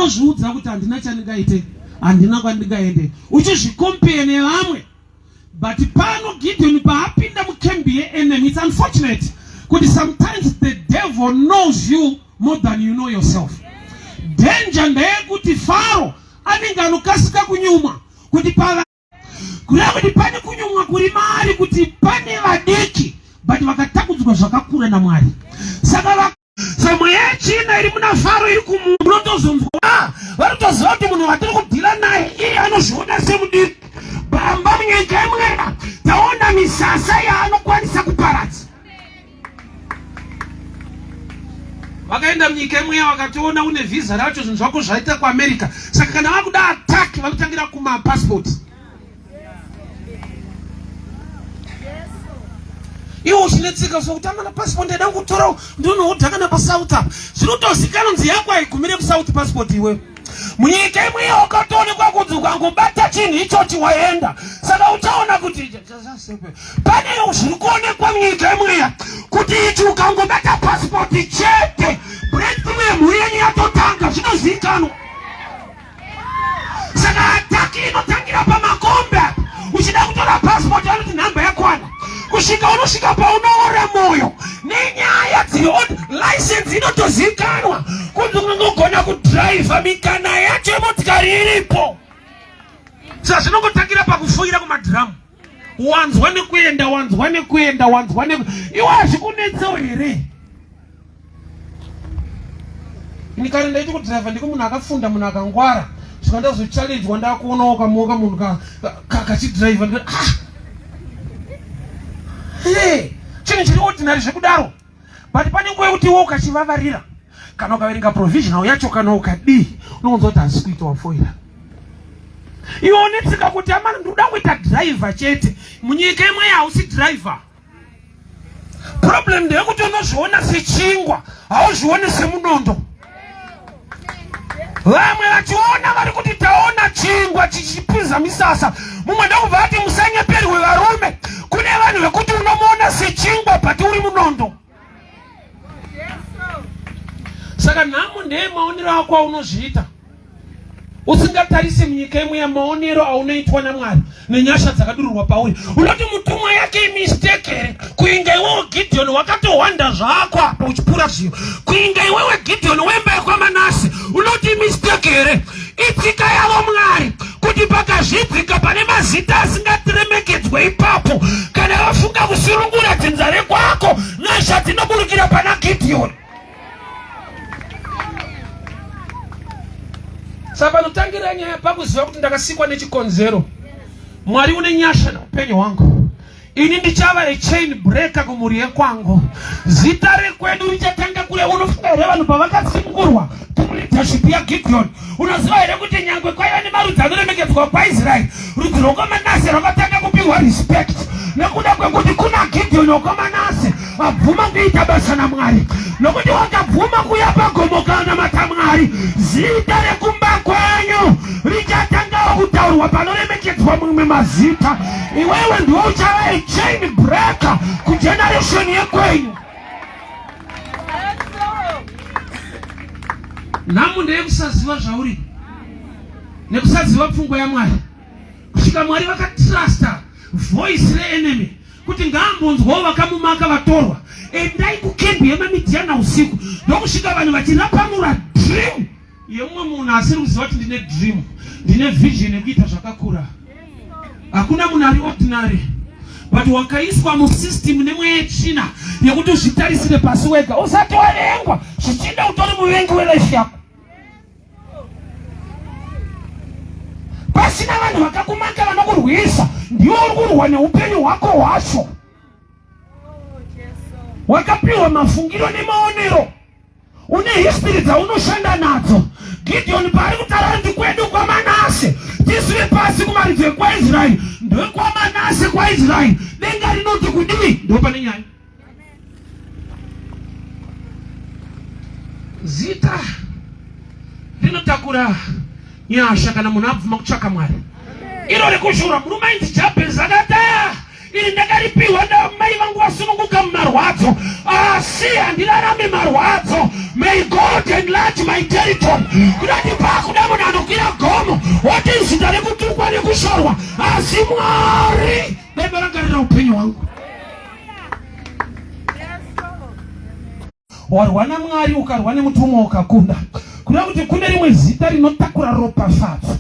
unozviudza kuti handina chandingaite, handina kwandingaende, uchizvikompare nevamwe. But pano Gideon paapinda mukembi ye-enemy, it's unfortunate kuti sometimes the devil knows you more than you know yourself. Danger ndeyekuti Faro anenge anokasika kunyuma kuti pava kureva kuti pane kunyumwa kuri maari kuti pane vadiki but vakatakudzwa zvakakura naMwari. Saka samwe yechina iri muna Faro iri kumutozomva varitoziva kuti munhu watiri kudhila naye iye anozviona semudiki. Bamba munyika imwe taona misasa yaanokwanisa kuparadza. Vakaenda munyika imwe vakationa une visa racho zvinhu zvako zvaita kuAmerica. Saka kana vakuda attack vanotangira kumapassport. Iwo chinetsika so kutama na passport ndeda kutora ndinoudhaka na paSouth Africa. Zvinotozikana nzi yako aikumire kuSouth passport iwe. Munyika imwe wakatoonekwa kudzuka ngobata chinhu ichochi waenda. Saka uchaona kuti pane zviri kuonekwa munyika imwe kuti ichi ukangobata passport chete breakthrough yemhuri yenyu yatotanga zvinozikanwa. Saka ataki inotangira pamakombe. Uchida kutora passport anoti nhamba yakwana. Kusvika unosvika paunoora moyo nenyaya license inotozikanwa kuti unogona kudhiraivha mikana yacho motikari iripo. Saka zvinongotangira pakufuira kumadhiramu. Wanzwa nekuenda, wanzwa nekuenda, wanzwa nekuenda. Iwe hazvikunetsewo here? Ini kare ndaiti kudhiraivha ndiko munhu akafunda, munhu akangwara. Zvika ndazochallengwa ndakuonawo kamuoka munhu kachidhiraivha ndikati chinhu chiri ordinary zvekudaro. But pane nguva yekuti iwe ukachivavarira kana ukaverenga provisional yacho kana ukadi unowanza kuti hazisi kuita wafoira. Iwe unetsika kuti amana ndoda kuita driver chete. Munyika imwe hausi driver. Problem ndeyekuti unozviona sechingwa hauzvioni semunondo. Vamwe vachiona vari kuti taona chingwa chichipiza misasa. Mumwe ndokubva ati musanyeperwe varume. Kune vanhu vekuti unomuona sechingwa but uri munondo. Saka nhamo ndeye maonero ako aunozviita. Usingatarise munyika imwe yamaonero aunoitwa naMwari nenyasha dzakadururwa pauri. Unoti mutumwa yake mistake here. Kuinga iwewe Gideon wakatowanda zvako apa uchipura zviyo. Kuinga iwewe Gideon wemba yakwaManase unoti mistake here. Itsika yavo Mwari kuti pakazvidzika pane mazita asingatiremekedzwe ipapo kana vafunga kusurungura dzenzare kwako nyasha dzinoburukira pana Gideon. Saka panotangira nyaya pakuziva kuti ndakasikwa nechikonzero. Mwari une nyasha naupenyu hwangu. Ini ndichava chain breaker kumhuri yekwangu. Zita rekwedu richatanga kule. Unofunga here vanhu pavakatsikurwa kuleadership yaGideon. Unoziva here kuti nyangwe kwaiva nemarudzi anoremekedzwa kwaIsraeri, rudzi rwakwaManase rwakatanga kupihwa respect nekuda kwekuti kuna Gideon wakwaManase abvuma kuita basa naMwari. Nokuti wakabvuma kuya pagomo kanamata Mwari, zita rekumba kwenyu richatangawo kutaurwa panoremekedzwa mumwe mazita. Iwewe ndiwe uchava chain breaker kugeneration yekwenyu. Nhamo ndeyekusaziva zvauri nekusaziva pfungwa yaMwari. Kusvika Mwari vakatrusta voice reenemy kuti ngaambonzwawo vakamumaka vatorwa. Endai kukembi yemaMidhiana usiku. Ndokusvika vanhu vachirapamura dream yemumwe munhu asiri kuziva kuti ndine dream, ndine vision yekuita zvakakura. Hakuna munhu ari ordinary. But wakaiswa musystem nemwe yechina yekuti uzvitarisire pasi wega usati warengwa zvichida utori muvengi welife yako. Pasina vanhu vakakumaka vanokurwisa, ndiwo uri kurwa neupenyu hwako hwacho. Wakapiwa mafungiro nemaonero. Une history dzaunoshanda nadzo. Gideon pari kutaura ndi kwedu kwaManase. Tisire pasi kumaridze kwaIsraeri. NdekwaManase kwaIsraeri. Denga rinoti kudii? Ndo pane nyaya. Zita rinotakura nyasha kana munhu abvuma kutsvaka Mwari. Iro rekushura murume ainzi Jabhezi akati ini ndakaripiwa namai vangu vasununguka mumarwadzo, asi handirarame marwadzo. May God enlarge my territory. Kudati wati zita rekutukwa nekushorwa, asi Mwari ndaimborangarira upenyu hwangu. Warwa naMwari ukarwa nemutumwa ukakunda, kuda kuti kune rimwe zita rinotakura ropafadzo.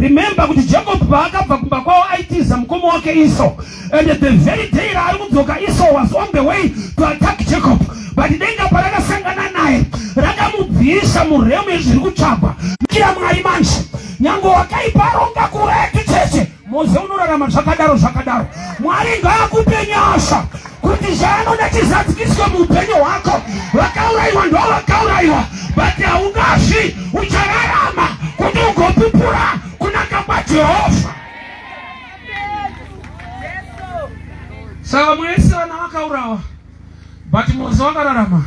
Remember kuti Jacob paakabva kumba kwawo aitiza mukoma wake Esau, and the very day raari kudzoka Esau was on the way to attack Jacob, but denga parakasangana naye rakamubvisa muremu yezviri kutsvagwa. Kira Mwari manje nyange wakaiparonga kuretu cheche, Moze unorarama zvakadaro. Mwari ngaakupe nyasha kuti zvaanoda chizadzikiswe muupenyu hwako. Vakaurayiwa ndo vakaurayiwa, but haungafi, uchararama kuti ugopupura kunaka kwaJehovha. Saka mwese vana vakaurawa, but Moze wakararama.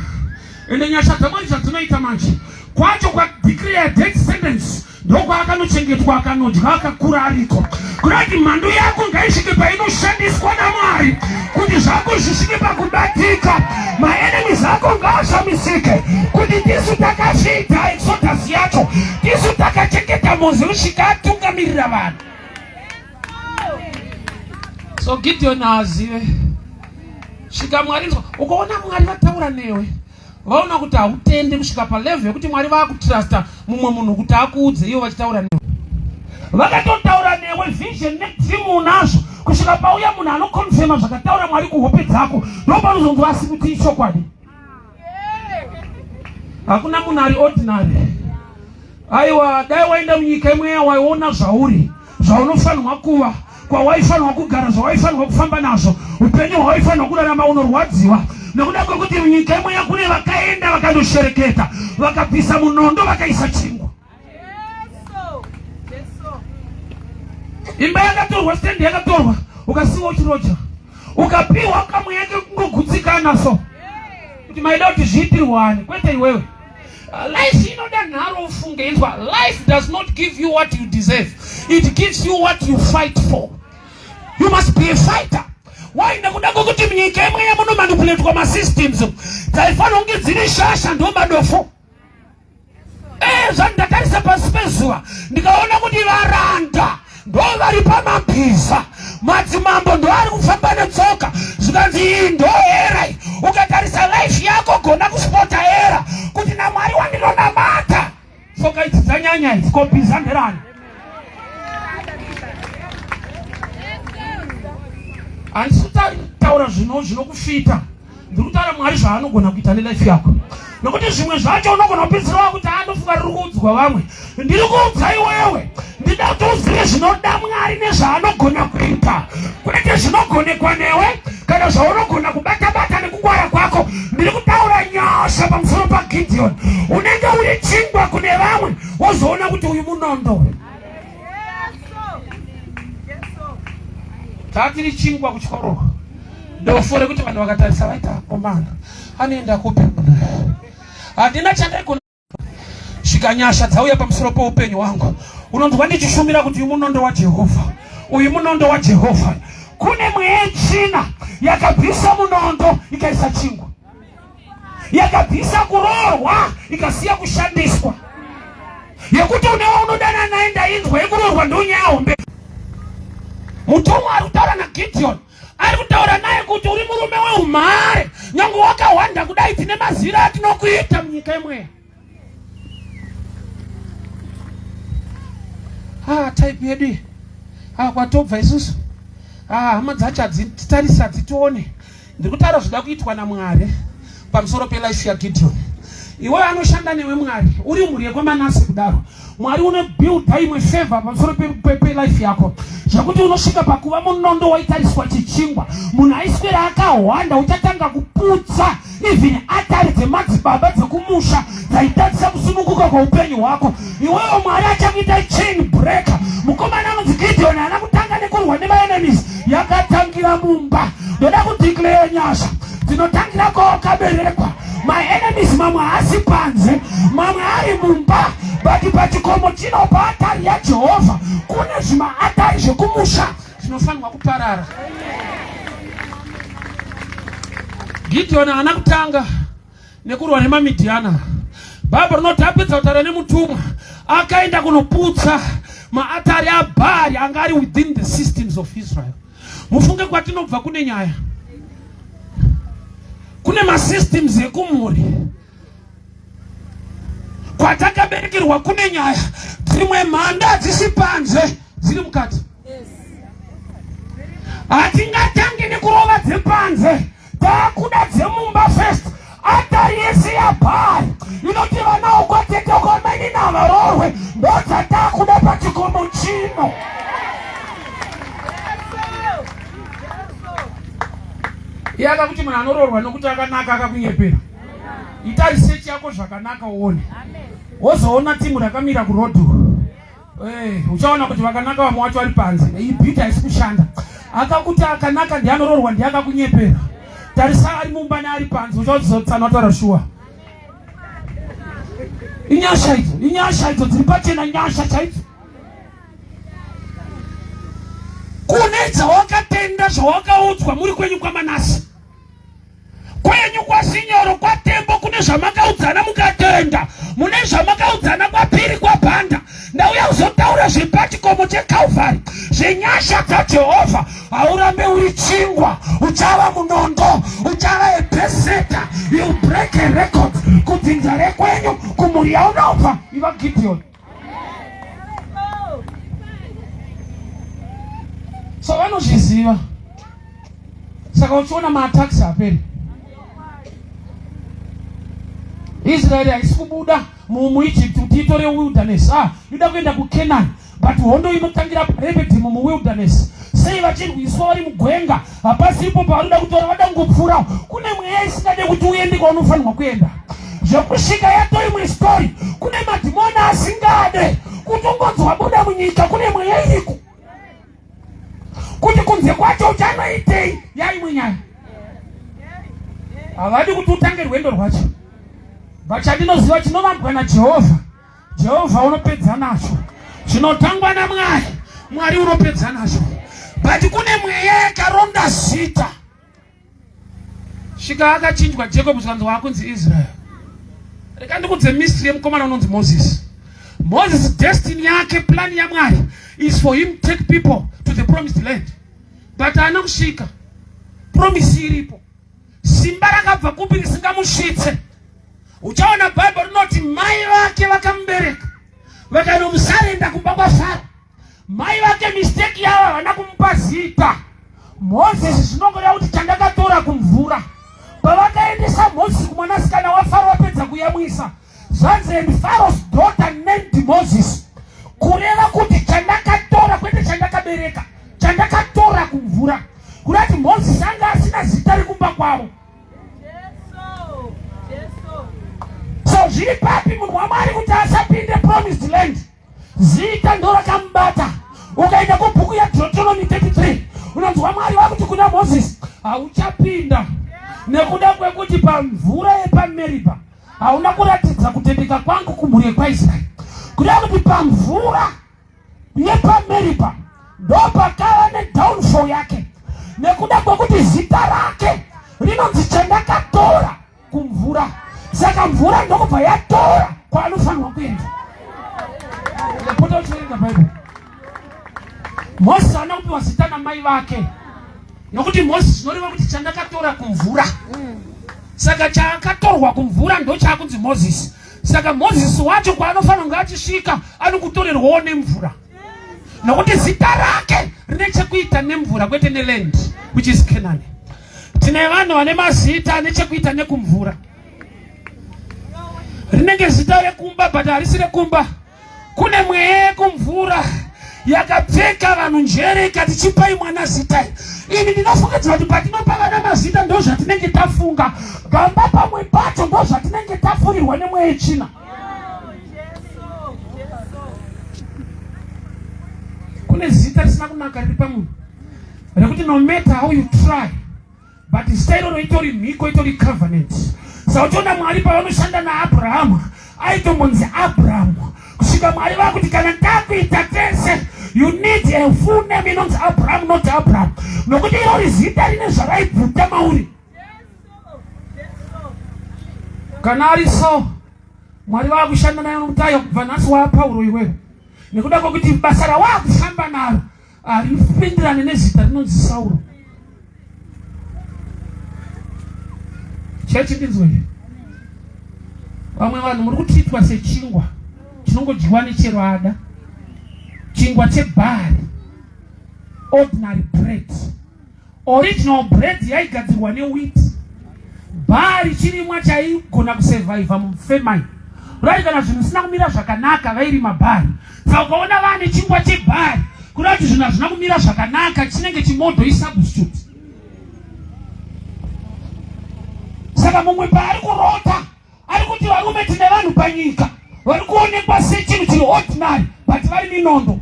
Ende nyasha dzamwari dzadzinoita manje kwacho kwadeclare death sentence, ndoko akanochengetwa akanodya akakura ariko. Kurati mhando yako ngaisvike painoshandiswa naMwari kuti zvako zvisvike pakubatika. Maenemies ako ngaashamisike kuti tisu takasvita exodus yacho, tisu takachengeta Moze usvika atungamirira vanhu. So Gideon azive svika Mwari ukaona Mwari vataura newe, vaona kuti hautendi kusvika palevel yekuti Mwari vakutrasta mumwe munhu kuti akuudze ivo vachitaura newe. Vakatotaura newe vision netimu unazvo kusvika pauya munhu anokonfema zvakataura Mwari kuhope dzako, ndopanozonzwa asi kuti ichokwadi. Hakuna munhu ari ordinary. Aiwa, dai waenda munyika imwe waiona zvauri, zvaunofanirwa kuva, kwawaifanirwa kugara, zvawaifanirwa kufamba nazvo, upenyu hwawaifanirwa kurarama unorwadziwa. Nekuda kwekuti munyika imwe kune vakaenda vakandoshereketa, vakabvisa munondo vakaisa chingwa. Imba yakatorwa, stand yakatorwa, ukasiwa uchiroja, ukapiwa kamwe yake kungogutsika naso kuti maida kuti zviitirwane, kwete iwewe. Life inoda nharo ufunge inzwa. Life does not give you what you deserve, it gives you what you fight for. You must be a fighter. Why ndakuda kuti munyika imwe yamuno manipulate kwa masystems dzaifanira kunge dziri shasha ndo madofo. Zvandatarisa pasi pezuva ndikaona kuti varanda ndo vari pamabhiza, madzimambo ndo ari kufamba netsoka, zvikanzi iyi ndo hera. Ukatarisa life yako gona kuspota hera kuti naMwari wandinonamata. Soka idzi dzanyanya idzi kobhiza nderani. Handisi kutaura zvinokufita, ndiri kutaura Mwari zvaanogona kuita nelife yako. Nokuti zvimwe zvacho unogona kupedzisira wakuti anofunga riri kuudzwa vamwe. Ndiri kuudza iwewe, ndida kuti uzive zvinoda Mwari nezvaanogona kuita, kwete zvinogonekwa newe kana zvaunogona kubata nekungwara kwako. Ndiri kutaura nyasha pamusoro paGideon. Unenge uri chingwa kune vamwe, wozoona kuti uyu munondo. Tatiri chingwa kuchikoro, ndofore kuti vanhu vakatarisa vaita komana anoenda kupi munhu. Handina chandaikona svika nyasha dzauya pamusoro poupenyu hwangu, unonzwa ndichishumira kuti uyu munondo waJehovha, uyu munondo waJehovha. Kune mweya china yakabvisa munondo ikaisa chingwa, yakabvisa kuroorwa ikasiya kushandiswa, yekuti unewa unodana naye ndainzwa yekuroorwa ndonyahombe. Mutumwa ari kutaura naGideon, ari kutaura naye kuti uri murume weumhare, nyange wakawanda kudai tine mazira atinokuita munyika imwe. Type yedu kwatobva isusu, hama dzacho hadzitarisa dzitione. Ndiri kutaura zvoda kuitwa naMwari pamusoro pelife yaGideon. Iwe anoshanda newe Mwari, uri mhuri yekwaManase kudaro, Mwari unobuilda imwe favor pamusoro pelife yako, zvakuti unosvika pakuva munondo waitariswa chichingwa. Munhu aiswera akahwanda, uchatanga kuputsa even atari dzemadzibaba dzekumusha dzaitatisa kusununguka kwaupenyu hwako. Iwewe Mwari achakuita chain breaker. Mukomana anonzi Gideon haana kutanga nekurwa nemaenemies, yakatangira mumba. Ndoda kudeclare nyasha dzinotangira kwawakaberekwa. My enemies mamwe haasi panze, mamwe ari mumba, but pachikomo chino paatari yaJehovha kune zvima atari zvekumusha zvinofanirwa kuparara. Gideon haana kutanga nekurwa neMamidhiana. Bhabharo rinoti apedza kutaura nemutumwa akaenda kunoputsa maatari aBhaari anga ari within the systems of Israel. Mufunge kwatinobva kune nyaya. Kune masystems ekumhuri kwatakaberekerwa, kune nyaya dzimwe mhanda hadzisi panze, dziri mukati. Hatingatangi nekurova dzepanze, taakuda dzemumba first. Atari yese yaBhaari inoti vana ukwatete kwamaini navarorwe ndodzataakuda pachikomo chino. Yaka kuti munhu anororwa nokuti akanaka akakunyepera. Ita research yako zvakanaka uone. Wozoona timu rakamira kurodhu. Uchaona kuti vakanaka vamwe wacho vari panze. Ibhiti haisi kushanda. Akakuti akanaka ndianororwa ndiakakunyepera. Tarisa ari mumba neari panze. Uchazotsana wataura shuwa. Inyasha idzo dziri pachena, nyasha chaidzo. Kune dzawakatenda zvawakaudzwa muri kwenyu kwaManase. Kwenyu kwaSinyoro, kwaTembo kune zvamakaudzana mukatenda. Mune zvamakaudzana kwaPiri, kwaBhanda. Ndauya kuzotaura zvepachikomo cheKalvari, zvenyasha dzaJehovha. Haurambe uri chingwa, uchava munondo, uchava ebheseta. You break a record kudzinza rekwenyu kumhuri yaunobva iva Gideon. So vanozviziva. Saka uchiona maattacks haperi. Israeli haisi kubuda muEgypt kuti itore wilderness. Ida kuenda kuCanaan, but hondo inotangira paRefidim muwilderness. Sei vachirwiswa vari mugwenga, hapasipo pavanoda kutora, vada kungopfuura. Kune mweya isingade kuti uende kwaunofanirwa kuenda. Zvekusvika yato imwe story. Kune madhimoni asingade kuti ungonzwa buda munyika, kune mweya iriko. Kuti kunze kwacho uchanoitei yaimwe nyaya. Havadi kuti utange rwendo rwacho. Vachadinoziva chinovambwa naJehovha. Jehovha unopedza nacho. Chinotangwa naMwari, Mwari unopedza nacho. But kune mweya yakaronda zita. Svika akachinjwa Jacob zvanzi wakunzi Israel. Reka ndikudze mystery yemukomana unonzi Moses. Moses destiny yake, plan yaMwari is for him to take people to the promised land. But haana kusvika. Promise iripo. Simba rakabva kupi risingamusvitse. Uchaona Bible rinoti mai vake vakamubereka, vakanomusarenda kumba kwaFaro. Mai vake mistake yavo havana kumupa zita. Moses zvinongoreva kuti chandakatora kumvura. Pavakaendesa Moses kumwanasikana waFaro vapedza kuyamwisa, zvanzi and Pharaoh's daughter named Moses. Kureva kuti chandakatora kwete chandakabereka, chandakatora kumvura. Kurati Moses anga asina zita rikumba kwavo. So zviri papi munhu waMwari kuti asapinde promised land? Zita ndo rakamubata. Ukaenda kubhuku yaDeuteronomy 33 unonzwa Mwari wakuti kuna Moses, hauchapinda nekuda kwekuti pamvura yepaMeriba hauna kuratidza kutendeka kwangu kumhuri yekwaIsraeri. Kuda kuti pamvura yepaMeriba ndo pakava nedownfall yake, nekuda kwekuti zita rake rinonzi chandakatora kumvura. Saka mvura ndokubva yatora kwaanofanirwa kuenda. Lepota uchiverenga Bible. Moses haana kupiwa zita namai vake, nokuti Moses zvinoreva kuti chandakatora kumvura. Saka chaakatorwa kumvura ndo chaakunzi Moses. Saka Moses wacho kwaanofanira kunge achisvika anokutorerwawo nemvura, nokuti zita rake rine chekuita nemvura kwete neland, which is Canaan. Tine vanhu vane mazita ane chekuita nekumvura. Rinenge zita rekumba but harisi rekumba. Kune mweya yekumvura yakapfeka vanhu njere ikati chipai mwana zita. Ini ndinofungidzira kuti patinopa vana mazita ndo zvatinenge tafunga, gamba pamwe pacho ndo zvatinenge tafurirwa nemweya yechina. Kune zita risina kunaka riri pamunhu rekuti no matter how you try, but zita iroro itori mhiko, itori covenant. Saka uchiona Mwari pavanoshanda naAbhurahamu aitombonzi Abraham, kusvika Mwari vakuti kana takuita tese you need a full name inonzi Abraham, not Abraham, nokuti irori zita rine zvaraibvuta mauri. Kana ari so Mwari vakushanda naye nokuti ayo kubva nhasi waPauro iwewe. nekuda kwokuti basa rawakufamba naro haripindirane nezita rinonzi Sauro. Chechi ndinzwe. Vamwe vanhu muri kutiitwa sechingwa chinongodyiwa nechero ada. Chingwa chebhari. Ordinary bread. Original bread yaigadzirwa newheat. Bhari chirimwa chaigona kusurvive mufemine. Right, kana zvinhu zvisina kumira zvakanaka vairima bhari. Saka ukaona vane chingwa chebhari kuda kuti zvinhu hazvina kumira zvakanaka chinenge chimodo isubstitute. Saka mumwe paari kurota ari kuti varume tine vanhu panyika vari kuonekwa sechinhu chiri ordinary but vari minondo.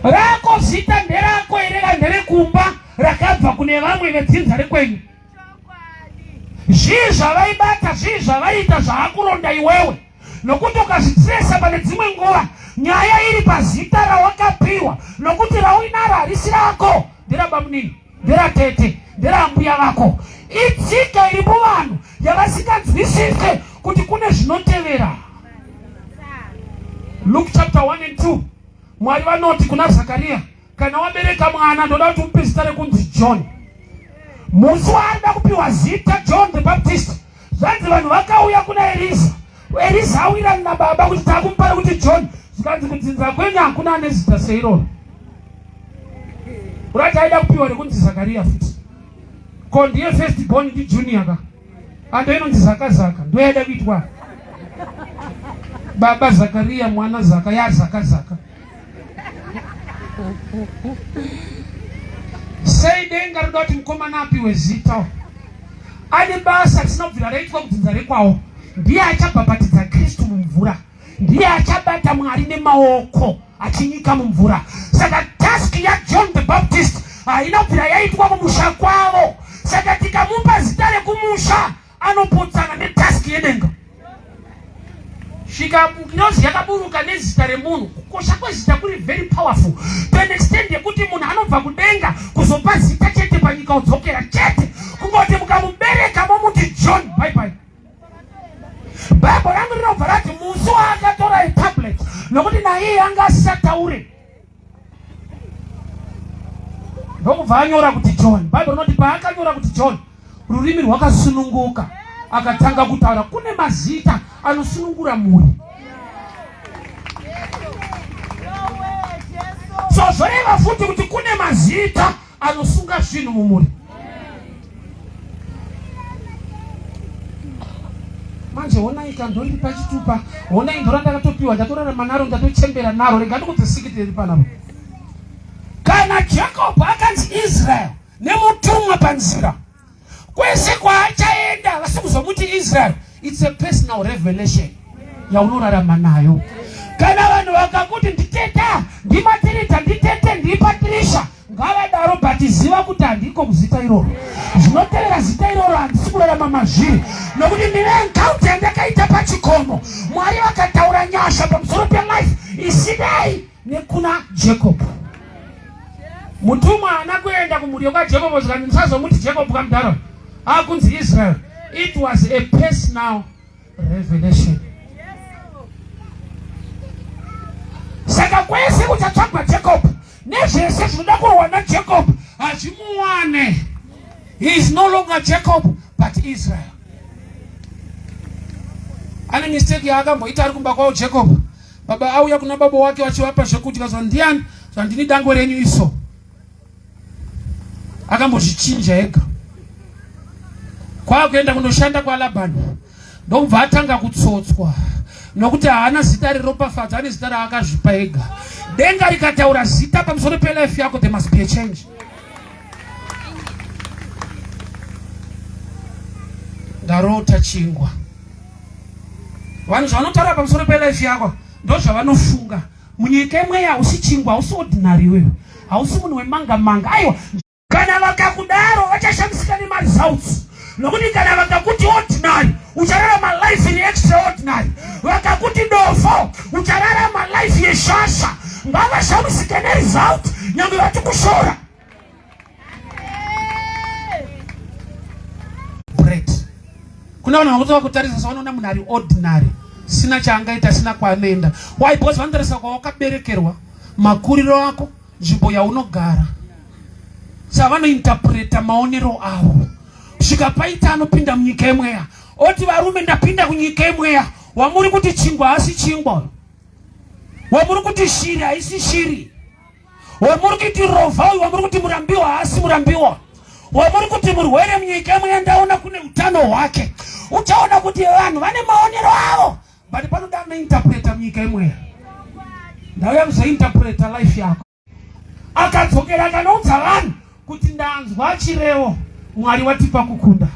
Rako zita nderako here kana nderekumba rakabva kune vamwe vedzinza rekwenyu. Zvii zvavaibata, zvii zvavaita zvaakuronda iwewe. Nokuti ukazvitiresa pane dzimwe nguva nyaya iri pazita rawakapiwa, nokuti rauinaro harisi rako, nderabamunini, nderatete, nderambuya vako. Itsika iri muvanhu yavasinganzwisise kuti kune zvinotevera. Luke chapter 1 and 2. Mwari vanoti kuna Zakaria, kana wabereka mwana ndoda kuti umupe zita rekunzi John. Musi waarida kupiwa zita John the Baptist, zvanzi vanhu vakauya kuna Eliza. Eliza awirana nababa kuti takumupara kuti John. Zvikanzi kudzinza kwenyu hakuna ane zita seiroro. Urati aida kupiwa rekunzi Zakaria futi. Ko ndiye first born ndi junior ka. Ando inonzi Zakazaka. Ndo yaida kuitwa. Baba Zakaria mwana Zaka ya Zakazaka. Sei denga rida kuti mukomana apiwe zita. Ane basa risinobvira raitwa kudzinza rekwawo. Ndiye achabhabhatidza Kristu mumvura. Ndiye achabata Mwari nemaoko achinyika mumvura. Saka task ya John the Baptist inobvira yaitwa kumusha kwavo. Saka tikamupa zita rekumusha anopotsana netask yedenga. Svika nyozi yakaburuka nezita remunhu. Kukosha kwezita kuri very powerful. To an extent yekuti munhu anobva kudenga kuzopa zita chete panyika udzokera chete. Kungoti mukamubereka momuti John bye bye. Bible rangu rinobva rati musi waakatora tablet nokuti naiye anga asisataure. Ndokubva anyora kuti John. Bible rinoti paakanyora kuti John rurimi rwakasununguka akatanga kutaura. Kune mazita anosunungura muri. So zvoreva futi kuti kune mazita anosunga zvinhu mumuri. Manje honai kandori pachitupa, honai ndora ndakatopiwa, ndatorarama naro, ndatochembera naro, rega ndikudzisikitiri panapo. Kana Jacob akanzi Israel nemutumwa panzira, kwese kwaachaenda vasi kuzomuti Israel, it's a personal revelation yaunorarama nayo. Kana vanhu vakakuti nditeta, ndimatirita, nditete, ndipatirisha, ngavadaro but ziva kuti handiko kuzita iroro. Zvinotevera zita iroro handisi kurarama mazviri. Nokuti ndine encounter yandakaita pachikomo. Mwari vakataura nyasha pamusoro pelife isidai nekuna Jacob. Mutumwa haana kuenda kumhuri kwaJacob zvikati musazomuti Jacob kamudaro. Akunzi Israel. It was a personal revelation. Saka kwese kuchatsvagwa Jacob nezvese zvinoda kurwa naJacob hazvimuwane. He is no longer Jacob but Israel. Ane mistake yaakamboita ari kumba kwawo Jacob. Baba auya kuna baba wake vachivapa zvekudya zva ndiani zvandini dangwe renyu iso. Akambozvichinja ega. Kwakuenda kundoshanda kwaLabhani. Ndobva atanga kutsotswa. Nokuti haana zita riropafadza, ane zita raakazvipa ega. Denga rikataura zita pamusoro pelife yako, there must be a change. Ndarota chingwa. Vanhu zvanotaura pamusoro pelife yako ndo zvavanofunga. Munyika imwe hausi chingwa, hausi ordinary wewe. Hausi munhu wemanga manga. Aiwa, kana vakakudaro vachashamisika neresults. Nokuti kana vakakuti ordinary uchararama life iri extraordinary. Vakakuti dofo uchararama life yeshasha. Ngavashamisike neresult nyangwe vachikushora. Bread. unaona kuti wakutarisa saona munhu ari ordinary, sina chaangaita, sina kwaanoenda. Why? Because vanotarisa kwawakaberekerwa, makuriro ako, nzvimbo yaunogara. Saka vanointerpreta maonero avo. Svika paita anopinda munyika yemweya oti varume ndapinda kunyika yemweya. Wamuri kuti chingwa hasi chingwa, wamuri kuti shiri haisi shiri, wamuri kuti rovha, wamuri kuti murambiwa hasi murambiwa, wamuri kuti murwere munyika yemweya ndaona kune utano hwake. Uchaona kuti vanhu vane maonero avo, but panoda anointerpreta munyika yemweya. Ndauya kuzointerpreta life yako. Akadzokera akanoudza vanhu kuti ndanzwa chirevo Mwari watipa kukunda.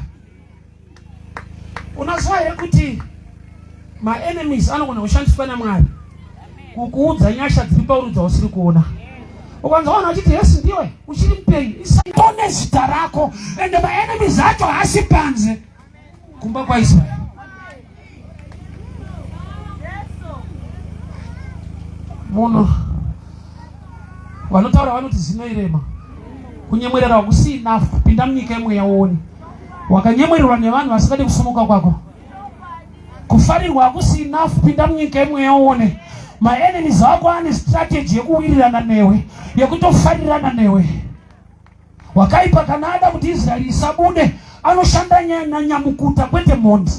Unaziva here kuti my enemies anogona kushandiswa naMwari kukuudza nyasha dziri pauri dzausiri kuona. Ukanzaona uchiti Yesu ndiwe uchiri mupenyu, isatone zita rako, and my enemies acho hasi panze kumba kwaIsraeri. Munhu vanotaura vanoti zinoirema kunyemwerera kusina kupinda munyika yemweya uone. Wakanyemwererwa nevanhu vasingade kusumuka kwako, kufarirwa hakusina kupinda munyika yemweya uone. My enemies wako ane strategy yekuwirirana newe, yekutofarirana newe. Wakaipa kana ada kuti Israeli isabude, anoshanda nanyamukuta kwete mondi.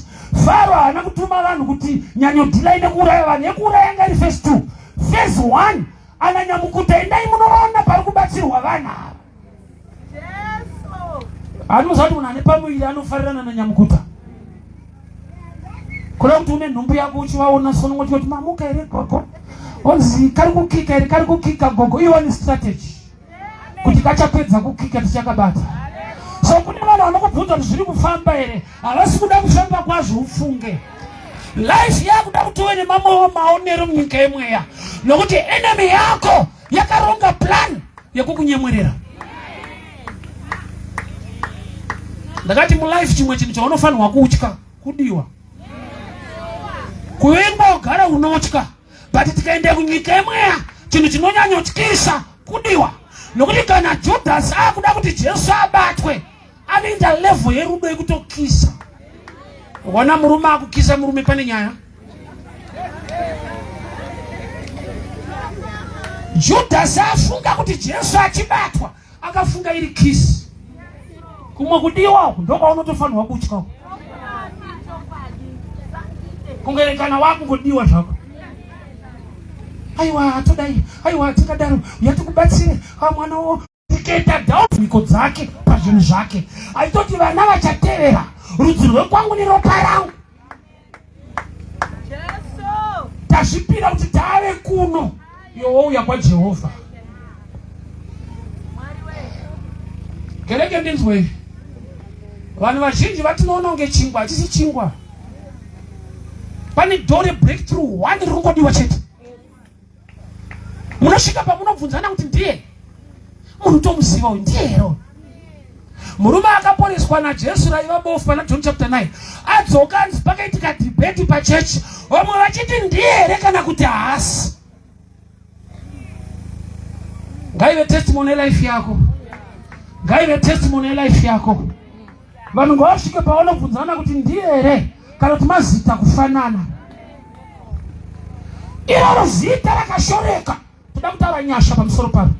Faro haana kutuma vanhu kuti nyanyodhila ine kuuraya vanhu, yekuuraya ngari phase 2. Phase 1 ananyamukuta endai munoona pari kubatsirwa vanhu ava. Anoziva kuti munhu ane pamuviri anofarirana nanyamukuta. Kuda kuti une nhumbu yako uchivaona sonongoti kuti mamuka here gogo, onzi kari kukika here, kari kukika gogo, iwo ni strategy kuti kachapedza kukika tichakabata. So kune vanhu vanokubvunza kuti zviri kufamba here, havasi kuda kufamba kwazvo ufunge. Life yakuda kuti uve nemamwe maonero munyika yemweya, nokuti enemy yako yakaronga plan yekukunyemwerera. Ndakati mulife chimwe chinhu chaunofanirwa kutya kudiwa. Kuimba ugara unotya, but tikaenda kunyika yemweya chinhu chinonyanyotyisa kudiwa. Nokuti kana Judas akuda kuti Jesu abatwe, anoenda level yerudo yekutokisa. Wana murume akukisa murume pane nyaya. Judas afunga kuti Jesu achibatwa, akafunga iri kisi. Kumwe kudiwa ndoka unotofanirwa kutya. Kungerekana wako kudiwa zvako. Aiwa todai, aiwa tikadaro, yatikubatsire, mwana wo tiketa down miko dzake pazvinhu zvake. Aitoti vana vachateerera rudzi rwekwangu neropa rangu. Jesu tazvipira kuti tave kuno youya kwaJehovha. Kereke ndinzwe vanhu vazhinji vatinoona kunge chingwa hachisi chingwa. Pane dore breakthrough one ringodiwa chete. Munosvika pamunobvunzana kuti ndiye munhu tomuziva uyu ndiye here. Murume akaporeswa naJesu raiva bofu pana John chapter 9 adzoka anzi pakaitika debate pachechi, vamwe vachiti ndiye here kana kuti haasi. Ngaive testimony life yako, ngaive testimony life yako. Vanhu ngavasvike pavanobvunzana kuti ndiye here kana kuti mazita kufanana. Iroro zita rakashoreka, toda kutaura nyasha pamusoro paro.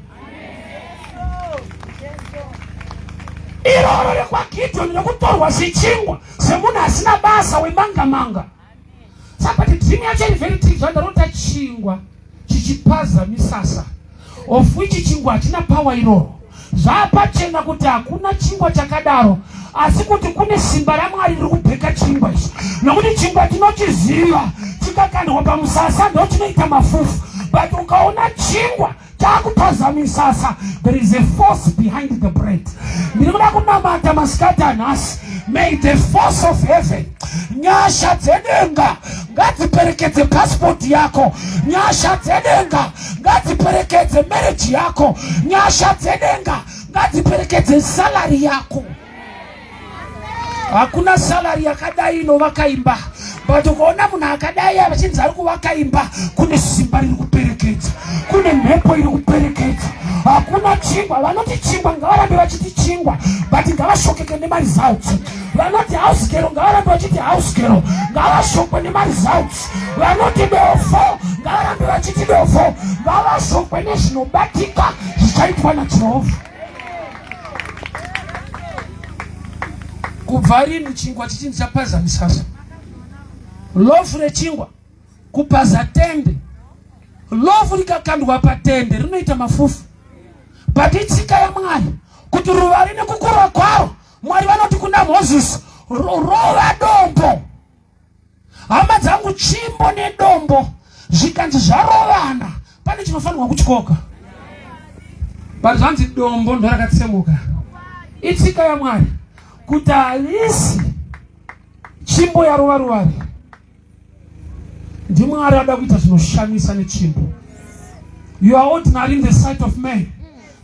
Iroro rekwaGidheoni rekutorwa sechingwa semunhu asina basa wemanga-manga. Saka kuti dream yacho iri very tricky, ndarota chingwa chichipaza misasa, of which chingwa hachina power iroro. Zvapachena kuti hakuna chingwa chakadaro, asi kuti kune simba raMwari riri kubheka chingwa ichi. Nokuti chingwa tinochiziva, chikakandwa pamusasa ndo chinoita mafufu. But ukaona chingwa chakupaza misasa, there is a force behind the bread. Ndiri kuda kunamata masikati anhasi, may the force of heaven, nyasha dzedenga ngadziperekedze passport yako, nyasha dzedenga ngadziperekedze marriage yako, nyasha dzedenga ngadziperekedze salary yako. Hakuna salary yakadai inovakaimba. But ukaona munhu akadai achinzi ari kuvaka imba, kune simba riri kuperekedza, kune mhepo iri kuperekedza. Hakuna chingwa. Vanoti chingwa ngavarambe vachiti chingwa, but ngavashokeke nemaresults. Vanoti house girl ngavarambe vachiti house girl, ngavashokwe nemaresults. Vanoti beofo ngavarambe vachiti beofo, ngavashokwe nezvinobatika zvichaitwa naJehovha. Kubva rini chingwa chichinzi chapazamisasa? Lofu rechingwa kupaza tende. Lofu rikakandwa patende rinoita mafufu. But itsika yaMwari kuti ruva rine kukura kwaro. Mwari vanoti kuna Moses, rova dombo. Hama dzangu chimbo nedombo zvikanzi zvarovana, pane chinofanirwa kutyoka. But zvanzi dombo ndo rakatsemuka. Itsika yaMwari kuti halisi chimbo yarova ruvari. Ndimwari ada kuita zvinoshamisa nechimbo. You are ordinary in the sight of men,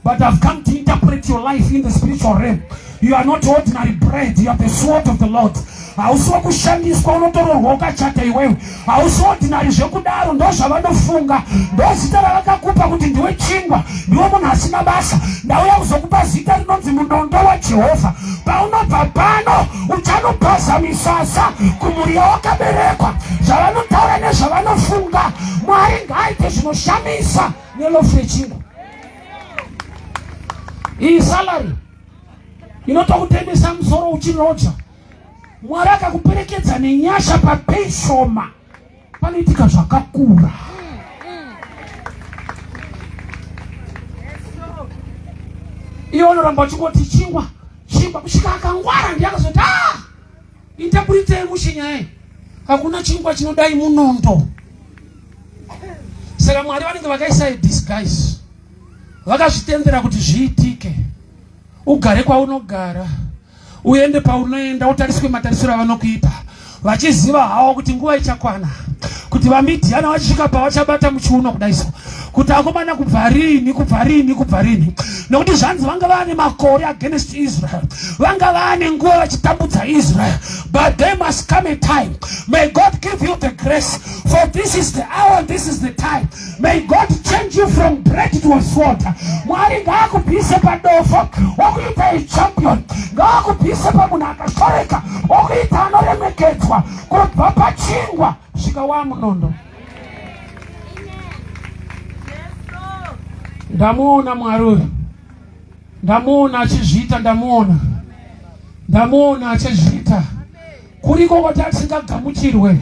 but I've come to interpret your life in the spiritual realm. You are not ordinary bread, you are the sword of the Lord. Hausiwa kushandiswa unotororwa ukachata iwewe. Hausi ordinary zvekudaro ndo zvavanofunga. Ndo zita ravakakupa kuti ndiwe chingwa, ndiwe munhu asina basa. Ndauya kuzokupa zita rinonzi munondo waJehovha. Paunobva pano uchanopaza misasa kumuriya wakaberekwa. Zvavanotaura nezvavanofunga, Mwari ngaaite zvinoshamisa nelofu rechingwa. Iyi salary inotokutemesa musoro uchiroja. Mwari akakuperekedza nenyasha papei shoma, panoitika zvakakura. Iye unoramba uchingoti chingwa chingwa, kusvika akangwara ndiyakazoti itaburitei mushinyaye. Hakuna chingwa chinodai munondo. Saka Mwari vanenge vakaisa disguise, vakazvitendera kuti zviitike. Ugare kwaunogara, uende paunoenda, utariswe matarisiro avanokuita, vachiziva havo kuti nguva ichakwana, kuti vaMidhiani vachisvika pavachabata muchiuno kudaiso, kuti akomana kubva rini. Nokuti zvanzi vanga vane makore against Israel, vanga vane nguva vachitambudza Israel. But there must come a time. May God give you the grace, for this is the hour, this is the time. May God change you from bread to a sword. Mwari ngaakubvise padofo okuita champion, ngaakubvise pamunhu akashoreka okuita anoremekedzwa, kubva pachingwa svika wamunondo. Ndamuona Mwari uyu, ndamuona achizviita, ndamuona achizviita. Kuriko kuti asingagamuchirwe,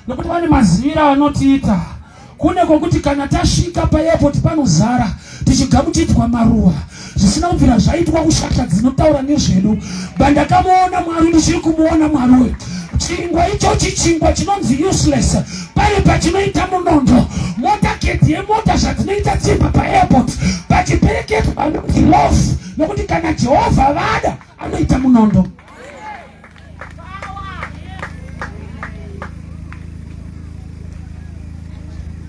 nokuti vane maziviro avanotiita. Kune kwokuti kana tasvika paepoti panozara tichigamuchidzwa maruva zvisina kubvira zvaitwa kushasha dzinotaura nezvedu. Bandakamuona Mwari, ndichiri kumuona Mwari uyu. Chingwa ichochi chingwa chinonzi useless, pale pachinoita munondo. Motaketi yemota zvadzinoita dzimba paepoti pachipereketwa anoti love, nokuti kana Jehovha vada anoita munondo.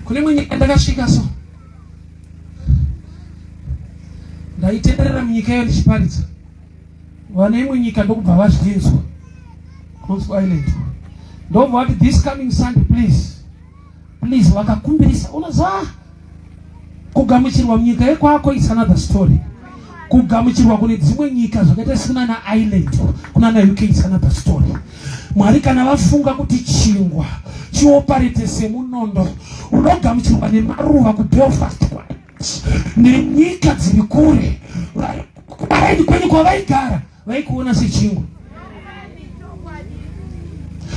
Kune mwenyika ndakasvika so, ndaitenderera munyika iyo ndichiparidza. Vane imwe nyika ndokubva vazvinzwa, Console Island. Ndobva vati this coming Sunday please vakakumbirisa. Unoziva kugamuchirwa munyika yekwako it's another story. Kugamuchirwa kune dzimwe nyika zvakaita sekunana Ireland, kunana UK it's another story. Mwari kana vafunga kuti chingwa chioparete semunondo, unogamuchirwa nemaruva kuBelfast nenyika dziri kure. Varaidi kwenyu kwavaigara vaikuona sechingwa.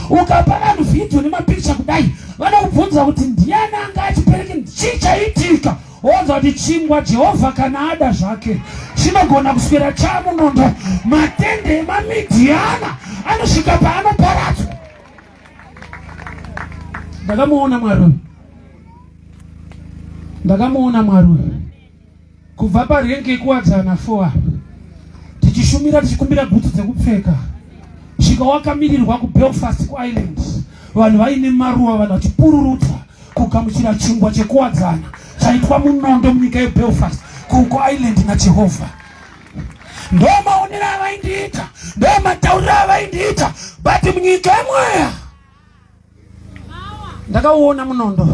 Ukapa vanhu vhidhiyo nemapikicha kudai, vanokubvunza kuti ndiani anga achipereke chichaitika. Wonza kuti chingwa Jehovha kana ada zvake chinogona kuswera chamunondo. Matende emaMidhiana anosvika paanoparadzwa. Ndakamuona Mwari uyu. Kubva parengi kuwadzana 4 tichishumira tichikumbira bhutsu dzekupfeka, svika wakamirirwa kuBelfast kuIreland, vanhu vaine maruva, vanhu vachipururudza kugamuchira chingwa chekuwadzana chaitwa munondo munyika yeBelfast kuIreland naJehovha. Ndo maonero avaindiita, ndo matauriro avaindiita, but munyika yemweya ndakauona munondo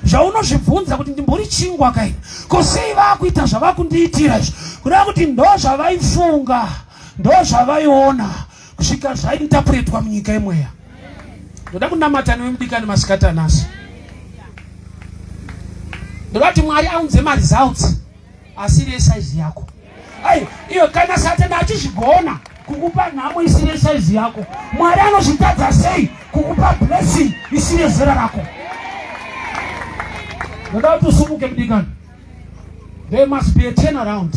zvaunozvibvunza kuti ndimbori chingwa kai kusei vakuita zvavakundiitira izvo kuda kuti ndo zvavaifunga ndo zvavaiona kusvika zvaintapuretwa munyika yemweya. Ndoda kunamata nevemudikani masikati anasi. Ndoda kuti Mwari aunze maresults asiri size yako. Ai, iyo kana Satani achizvigona kukupa nhamo isiri size yako, Mwari anozvitadza sei kukupa blessing isiri zera rako. Ndoda kuti usumuke mudikani. There must be a turnaround.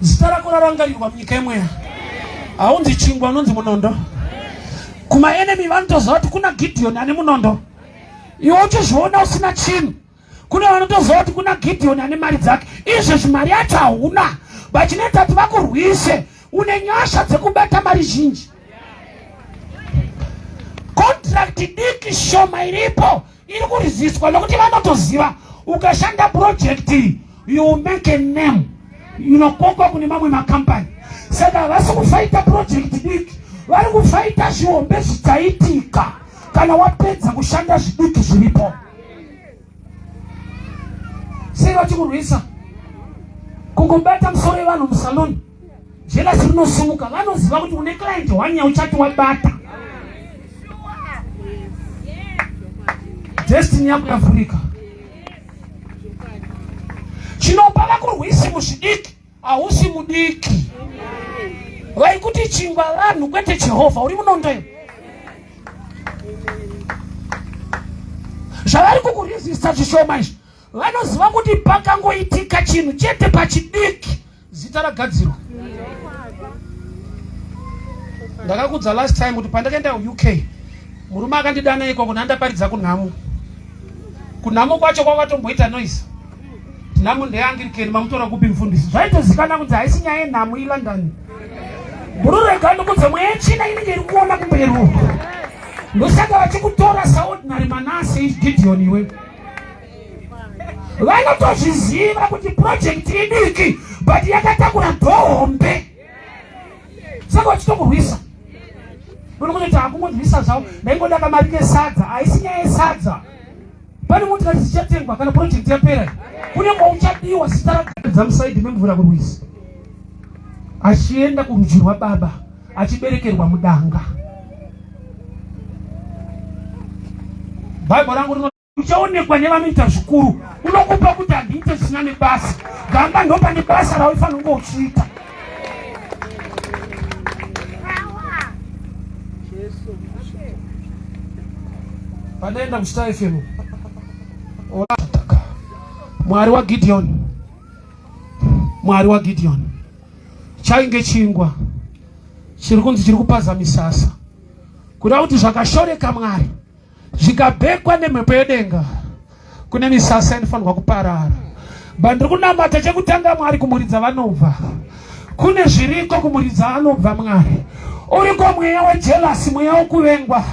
Zita rako rarangarirwa munyika yemweya. Haunzi chingwa, unonzi munondo. Kuma enemy vanotoziva kuti kuna Gideon ane munondo. Iwe uchizviona usina chinhu. Kuna vanotoziva kuti kuna Gideon ane mari dzake. Izvezvi mari yacho hauna. Vachinoita kuti vakurwise. Une nyasha dzekubata mari zhinji. Contract diki shoma iripo iri kuriziswa nokuti vanotoziva ukashanda project you make a name. Inokokwa kune mamwe makampani. Saka havasi kufaita project diki, vari kufaita zviombe zvichaitika kana wapedza kushanda zvidiki zviripo. Sei vachikurwisa? Kungobata musoro wevanhu musaloni, jelasi rinosumuka. Vanoziva kuti une client wanya uchati wabata. Destiny yako yavhurika. Chinopa vakurwisi muzvidiki, hausi mudiki. Vaikuti chingwa vanhu kwete Jehovha, uri munondo iyo. Zvavari kukuresista zvishoma izvi, vanoziva kuti pakangoitika chinhu chete pachidiki, zita ragadzirwa. Ndakakudza last time kuti pandakaenda kuUK, murume akandidana ikoko ndandaparidza kunhamo. Kunhamo kwacho kwakatomboita noise. Nhamo ndeAnglican, mamutora kupi mufundisi. Zvaitozikana kuti haisi nyaya yenhamo iLondon. Mururega ndokudza mweya yechina inenge iri kuona kumberi uko. Ndosaka vachikutora saordinary Manase Gideon iwe. Vanotozviziva kuti project idiki but yakatakura dhombe. Saka vachitokurwisa. Unokutoti hakungodwisa zvavo, ndaingoda kamari kesadza, haisi nyaya yesadza. Pane motikari dzichatengwa kana project yapera. Kune kwauchadiwa zita rakadza musaidhi memvura kurwisa. Achienda kurudyi rwababa, achiberekerwa mudanga. Bhaibheri rangu uchaonekwa nevanoita zvikuru. Unokupa kuti handiite zvisina nebasa. Gamba ndo pane basa rawaifana kunge uchiita. Padaenda kuStar FM. Mwari wa Gideon. Mwari wa Gideon. Chainge chingwa chiri kunzi chiri kupaza misasa kuda kuti zvakashoreka Mwari zvikabhekwa nemhepo yedenga kune misasa inofanirwa kuparara. Bandiri kunamata chekutanga Mwari kumuridza vanobva. Kune zviriko kumuridza vanobva Mwari. Uriko mweya wejelasi, mweya wokuvengwa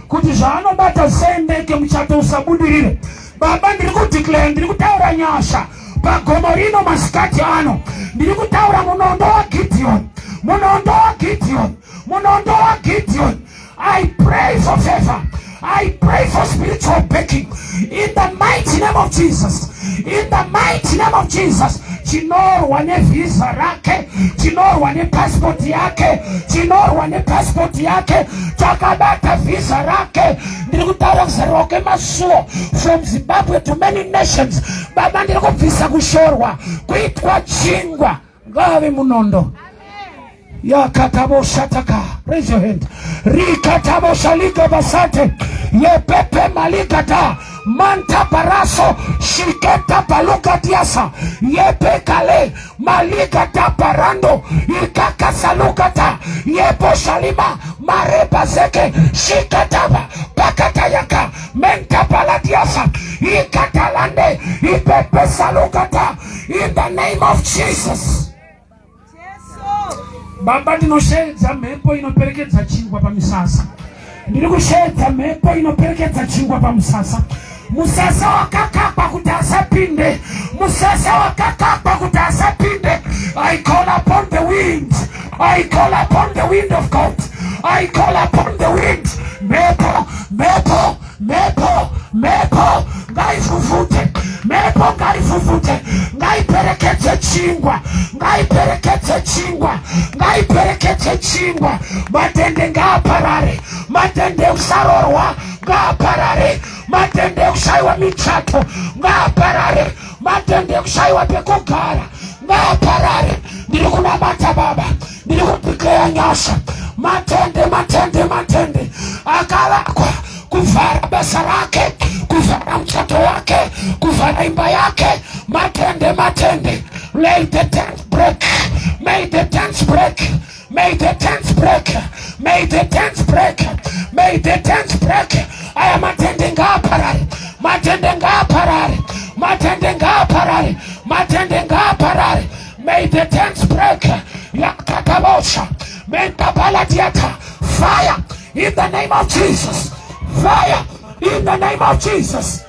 kuti zvaanobata zvisaendeke muchato usabudirire. Baba ndiri kudeclare, ndiri kutaura nyasha pagomo rino masikati ano. Ndiri kutaura munondo wa Gideon. Munondo wa Gideon. Munondo wa Gideon. I pray for favor. I pray for spiritual backing. In the mighty name of Jesus. In the mighty name of Jesus. Chinorwa ne visa rake. Chinorwa ne passport yake. Chinorwa ne passport yake. Takabata visa rake. Ndiri kutaura kuzarwa kwemasuo from Zimbabwe to many nations. Baba ndiri kubvisa kushorwa kuitwa chingwa ngave munondo. Yakatabo shataka. Raise your hand. Rikatabo shalika basate. Yepepe malikata. Manta paraso. Shiketa paluka tiasa. Yepe kale. Malikata parando. Ikaka salukata. Yepo shalima. Marepa zeke. Shiketaba. Pakatayaka. Menta palatiasa. Ikatalande. Ipepe salukata. In the name of Jesus. Baba ndinoshedza mhepo inoperekedza chingwa pamisasa. Ndiri kushedza mhepo inoperekedza chingwa pamusasa. Musasa wakakakwa kuti asapinde. Musasa wakakakwa kuti asapinde. I call upon the wind. I call upon the wind of God. I call upon the wind. Mhepo, mhepo, mhepo, mepo ngaifufute, mepo ngaifufute, ngaiperekeze chingwa, ngaiperekeze chingwa, ngaiperekeze chingwa. Matende ngaparare, matende usarorwa ngaparare, matende ushaiwa michato ngaparare, matende ushaiwa pekugara ngaparare. Nilikunamata Baba, nilikupikea nyasha, matende matende matende, akalakwa kuvara basa lake, kuvara mchato wake, kuvara imba yake, matende matende. May the tent break, may the tent break, may the tent break, may the tent break, may the tent break. Aya matende ngaparare, matende ngaparare, matende ngaparare, matende ngaparare. May the tents break. Yakatabosha. Mentabaladiata. Fire in the name of Jesus. Fire in the name of Jesus.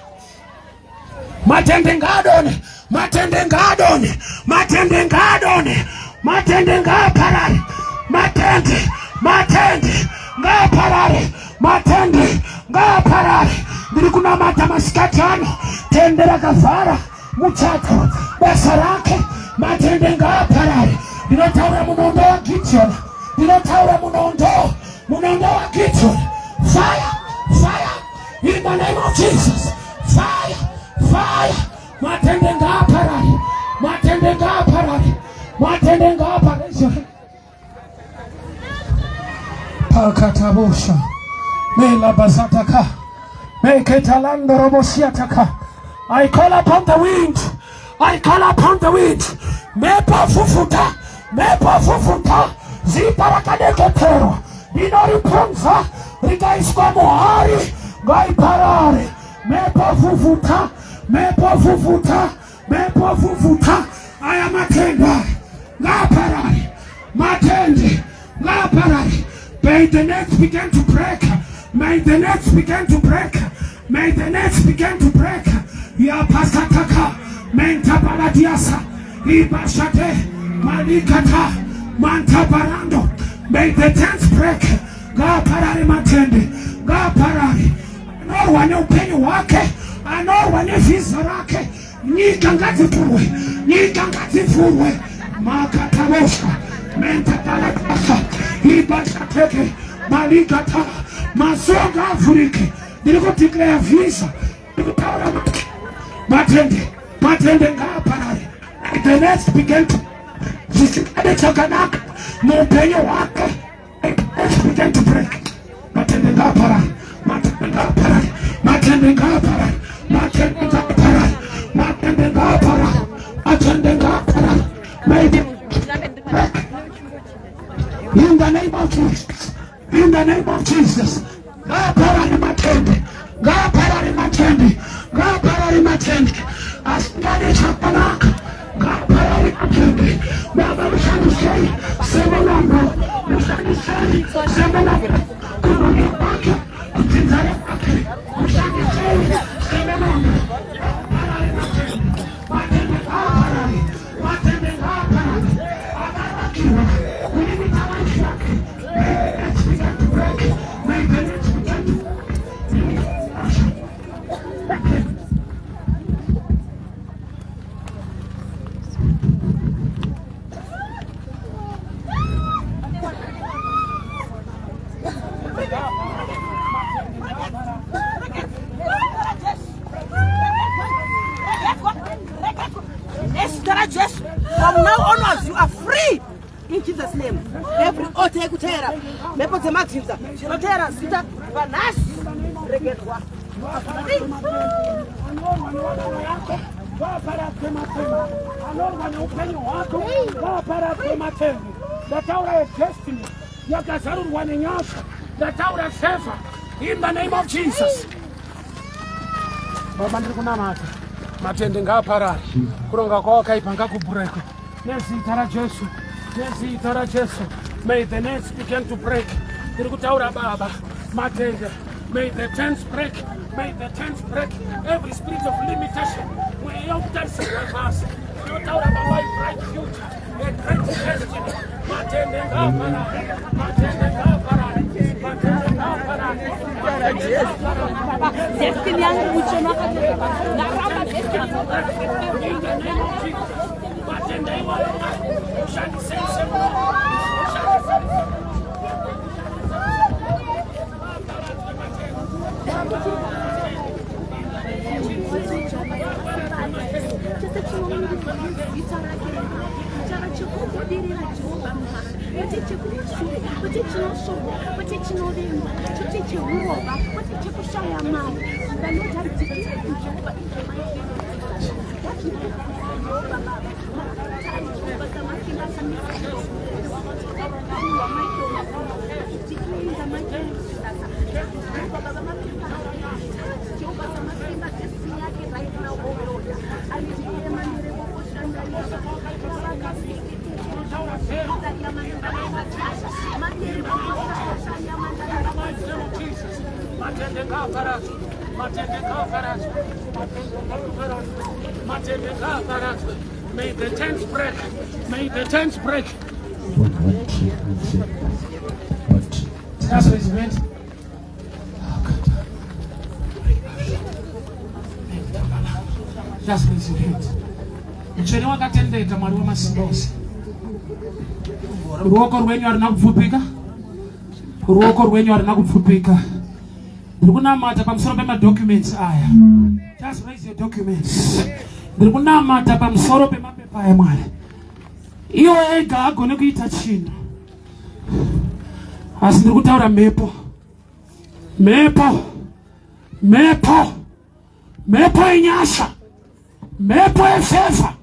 Matende ngadone, matende ngadone, matende ngadone, matende ngaparare, matende, matende ngaparare, matende ngaparare. Nilikuna mata masikatano, tendera kavara, muchato, basarake, matende ngaparare. Ninotaura munondo wa Gideon, ninotaura munondo wa Gideon. Fire, fire in the name of Jesus. Fire, fire. Matende ngaparare, matende ngaparare, matende ngaparare. Pakatabosha, mela bazataka, meketalando robosiataka. I call upon the wind, I call upon the wind. Mepa fufuta, mepa fufuta, ziparakadeketero, minoriponza, rigaiskwa mohari, gaiparare. Mepa fufuta, mepa fufuta, mepa fufuta. Aya matenda, ngaparare, matende, ngaparare. May the nets begin to break, may the nets begin to break, may the nets begin to break. Ya pasataka, menta baladiasa, ibashate, malikata, manta barando. May the tents break. Ngaparare matende, ngaparare. Anoro wane upenyo wake, anoro wane visa rake. Nyikangati furwe, nyikangati furwe. Makatabosha, menta baladiasa, ibashate, malikata, masonga afurike. Niliko declare visa, niliko taura maki. Matende, matende ngaparare. The nets begin to zisikade chakanaka, mupenyo wake. The nets begin to break. Matende ngaparare, matende ngaparare, matende ngaparare, matende ngaparare, matende ngaparare, matende ngaparare. May it break. In the name of Jesus, in the name of Jesus. Ngaparare matende, ngaparare matende, ngaparare matende. Asikade chakanaka, ngaparare matende. Baba ushanisei, semenambo, ushanisei, semenambo. Kumuni wake, utizare wake, ushanisei, semenambo. Ngaparare matende, matende ngaparare, matende ngaparare. Agarakiwa, kunimitawashi wake. May the nets begin to break, may the nets begin to break. From now onwards, you are free in Jesus' name. Every ote kutera, mepo tematinza, kutera sita, banas, regetwa. You are free. Destiny, in the name of Jesus. Matende ngaparare, kuronga kwa wakaipa ngakubreko. Nezita la Jesu, nezita la Jesu. May the nets begin to break. Nirikutaura Baba, matende. May the tents break, may the tents break. Every spirit of limitation, we have dancing with us. Nirikutaura Baba, a bright future, a great destiny. Matende ngaparare, matende ngaparare, matende ngaparare. Destiny yangu mchonaka na raba destiny. May the tents break. May the tents break. That's what it's meant. That's what it's meant. Mcheni wakatendeka mwari wamasimbosi. Ruoko rwenyu harina kupfupika. Ruoko rwenyu harina kupfupika. Ndiri kunamata pamusoro pemadocuments aya. Just raise your documents. Ndiri kunamata pamusoro pemapepa aya mwari. Iwo ega agone kuita chinhu. Asi ndiri kutaura mhepo. Mhepo. Mhepo. Mhepo yenyasha. Mhepo yefevha.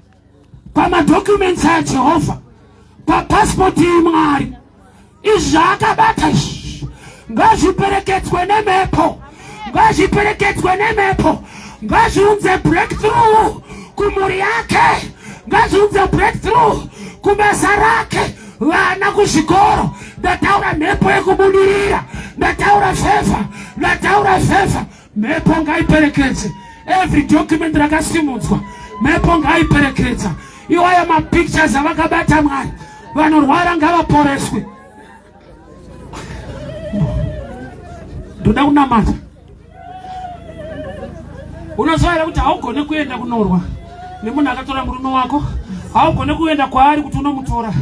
Pamadocuments aya Jehovha. Papassport yeMwari. Izvakabata izvi ngazviperekedzwe nemhepo. Ngazviperekedzwe nemhepo. Ngazviunze breakthrough kumhuri yake. Ngazviunze breakthrough kubasa rake. Vana kuzvikoro. Ndataura mhepo yekubudirira. Ndataura favor. Ndataura favor. Mhepo ngaiperekedze. Every document rakasimudzwa. Mhepo ngaiperekedza. Iwaya mapictures avakabata Mwari. Vanorwara ngavaporeswe. Ndoda kunamata. Unozoera kuti haugone kuenda kunorwa nemunhu akatora murume wako. Haugone kuenda kwaari kuti unomutora.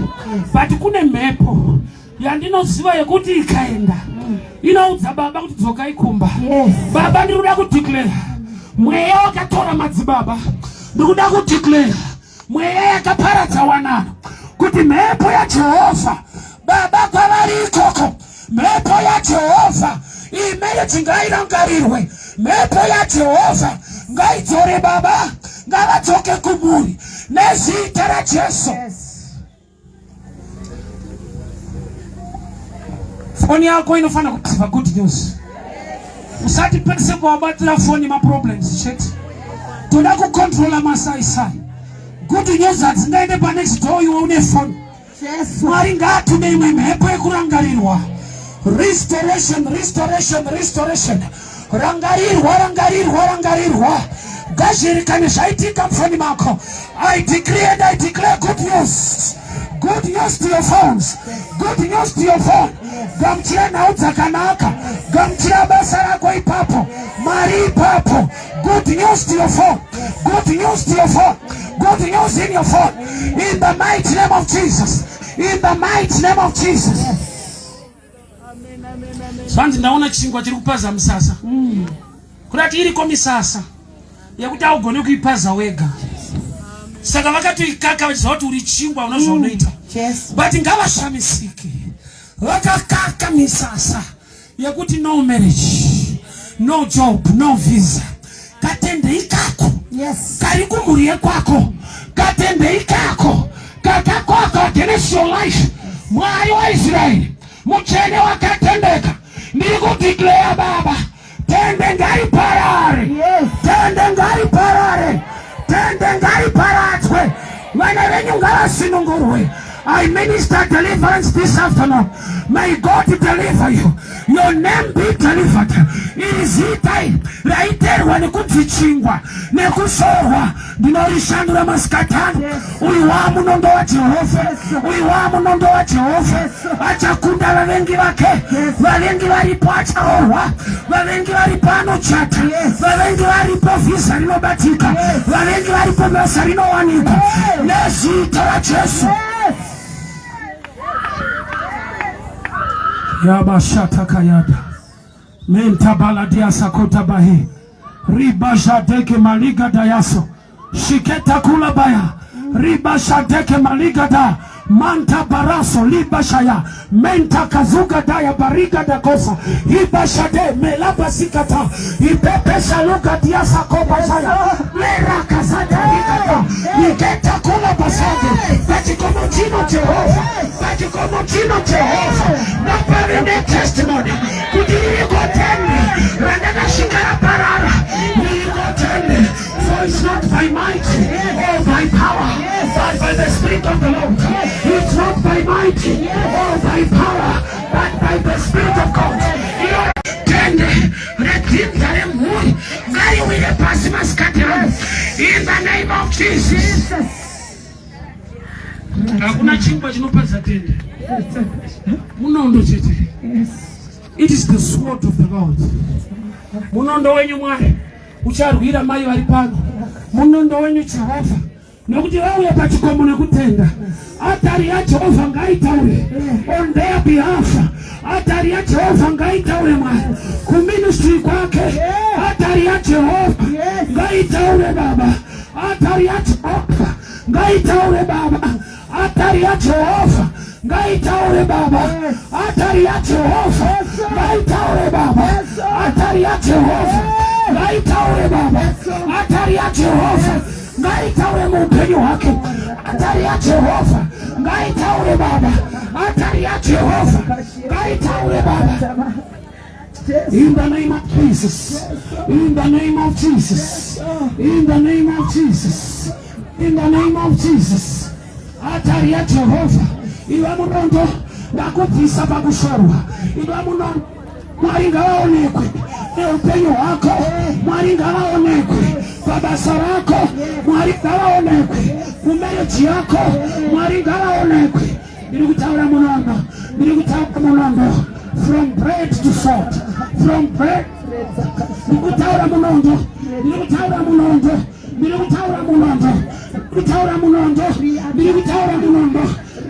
But kune mhepo yandinoziva yekuti ikaenda inoudza baba kuti dzoka ikumba. Baba ndikuda kudeclare mweya wakatora madzibaba. Ndikuda kudeclare mweya yakaparadza wanano kuti mhepo yaJehovha baba kwavari ikoko. Mhepo yaJehovha imeyechi ngairangarirwe. Mhepo yaJehovha ngaidzore baba. Ngavadzoke kumhuri nezita raJesu. Foni yako inofana kutsiva good news. Usati pekse kuwabatira foni maproblems chete. Toda kukontrola masaisai. Good news hadzingaende panext door iwe une foni. Mwari ngaatume imwe mhepo yekurangarirwa. Restoration, restoration, restoration. Rangarirwa, rangarirwa, rangarirwa. Gazhirikane zvaitika mufoni mako. I decree and I declare good news. Good news to your phones. Good news to your phone. Gamuchira nhau dzakanaka. Gamuchira basa rako ipapo. Mari ipapo. Good news to your phone. Good news to your phone. Good news in your phone. In the mighty name of Jesus. In the mighty name of Jesus. Svanzi ndaona chingwa chiri kupaza musasa. Kurati iriko misasa yekuti augone kuipaza wega. Saka vakatoikaka vachiziva kuti uri chingwa unozvaunoita. But ngavashamisike. Vakakaka misasa yekuti no marriage, no job, no visa. Katende ikako. Kari kumhuri yekwako. Katende ikako. Kakakwako against your life. Mwari waIsraeri muchene wakatendeka. Ndiri kudeclare baba. Tende ngaiparare. Tende ngaiparare. Tende ngaiparadzwe. Vana venyu ngavasunungurwe. I minister deliverance this afternoon. May God deliver you. Your name be delivered. It is he time. Raiterwa ni kudzichingwa ne kusorwa ndinorishandura maskatani. Uliwa munondo wa Jehova. Uliwa munondo wa Jehova. Achakunda vavengi vake. Vavengi varipo achaorwa. Vavengi varipo anochata. Vavengi varipo visa rinobatika. Vavengi varipo basa rinowanikwa. Nezita la Yesu. Yabashata kayada. Menta baladia sakota bahi. Riba jadeke maliga dayaso. Shiketa kula baya. Riba jadeke maliga da. Manta baraso liba shaya. Menta kazuga daya bariga da kosa. Iba shade melaba sikata. Ipepe shaluga diasa koba shaya. Lera kazada ligata. Niketa kula basade. Bati como chino Jehova. Bati como chino Jehova. Na parine testimony. Kudiri koteni. Randana shikara parara. Kudiri koteni. For it's not by might or by power, but by the Spirit of the Lord. It's not by might or by power, but by the Spirit of God. In the name of Jesus. It is the sword of the Lord. Munondo wenyu mwari ucharwira mai vari pano. Munondo wenyu Jehova. Nokuti vauya pachikomo nekutenda. Atari ya Jehova ngaitaure on their behalf. Atari ya Jehova ngaitaure mwari kuministry kwake. Atari ya Jehova ngaitaure Baba. Atari ya Jehova ngaitaure Baba. Atari ya Jehova ngaitaure Baba. Atari ya Jehova ngaitaure Baba. Atari ya Jehova ngaitaure Baba. Atari ya Jehova ngaitaure mupenyu wake. Atari ya Jehova ngaitaure Baba. Atari ya Jehova ngaitaure Baba. In the name of Jesus. In the name of Jesus. In the name of Jesus. In the name of Jesus. Atari ya Jehova iwa munondo nakupisa pakushorwa. Iwa munondo mwari ngavaonekwe neupenyu hwako. Mwari ngavaonekwe pabasa rako. Mwari ngavaonekwe kumereji yako. Mwari ngavaonekwe. Ndiri kutaura munondo. Ndiri kutaura munondo. From bread to salt. From bread. Ndiri kutaura munondo. Ndiri kutaura munondo. Ndiri kutaura munondo. Kutaura munondo. Ndiri kutaura munondo.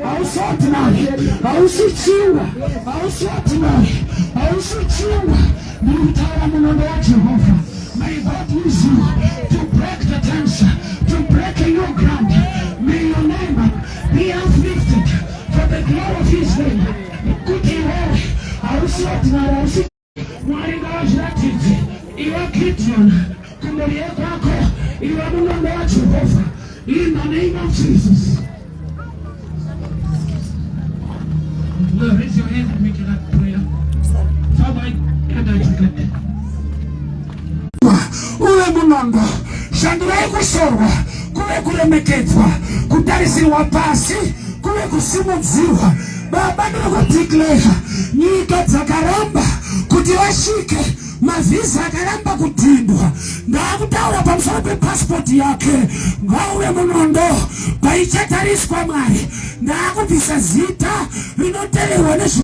Ausotnai. Ausichiwa. Ausotnai. Ausichiwa. Ndiri kutaura munondo wa Jehova. May God use you to break the tension, to break a new ground. May your name be uplifted for the glory of His name. Good evening. Ausotnai. Ausichiwa. Mwaringa wa Jratiti. Iwa Gideon. Kumbulie kwako. Iwa munondo wa Jehova. In the name of Jesus. Lord, raise your hand and make that prayer. Father, I declare. Ule munondo shandurai kusorwa kule kulemekedzwa kutarisirwa pasi kule kusimudzirwa. Baba, ndinokudziklera nyika dzakaramba kuti vashike mavhiza akaramba kudhindwa. Ndakutaura pamusoro pepasipoti yake. Ngauye munondo paichatariswa Mwari. Ndakubvisa zita rinoteverwa nezvi